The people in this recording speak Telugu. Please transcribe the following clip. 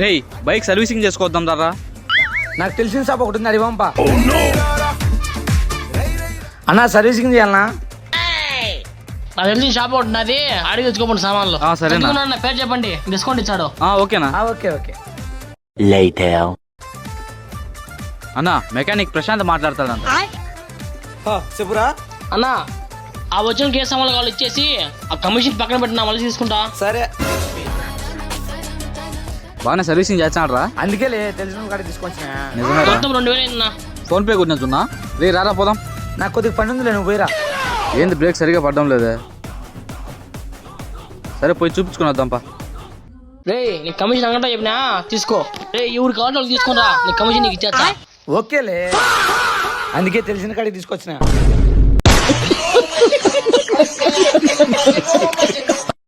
రేయ్ బైక్ సర్వీసింగ్ చేసుకోవద్దాం దారా. నాకు తెలిసిన షాప్ ఒకటి ఉంది, అది పంపా. అన్నా సర్వీసింగ్ చేయాలనా? నాకు తెలిసిన షాప్ ఒకటి ఉన్నది, అడిగి తెచ్చుకోండి సామాన్లు. సరేనా ఎందుకున్నా పేరు చెప్పండి, డిస్కౌంట్ ఇచ్చాడు. ఓకేనా. Okay okay. అన్న మెకానిక్ ప్రశాంత్ మాట్లాడతాడంట. చెప్పురా. అన్న ఆ వచ్చిన కేసు సామాన్లు కావాలి ఇచ్చేసి ఆ కమిషన్ పక్కన పెట్టినా మళ్ళీ తీసుకుంటా. సరే. బాగానే సర్వీసింగ్ చేస్తాడు రా. అందుకే తెలిసిన కాడ తీసుకొచ్చిన. నిజమే. మొత్తం 2000 అయిందన్నా. Phone pay కొట్టినట్టున్నా. రే రారా పోదాం. నాకు కొద్దిగా పని ఉందిలే, నువ్వు పోయిరా. ఏంది బ్రేక్ సరిగా పడడం లేదే. సరే పోయి చూపించుకుని వద్దాంపా. రే నీకు కమిషన్ అంగంటా చెప్పినా తీసుకో. రే ఎవరు కావాలి వాళ్ళకి తీసుకుని రా, నీకు కమిషన్ నీకు ఇచ్చేస్తా. ఓకేలే, అందుకే తెలిసిన కాడికి తీసుకొచ్చిన.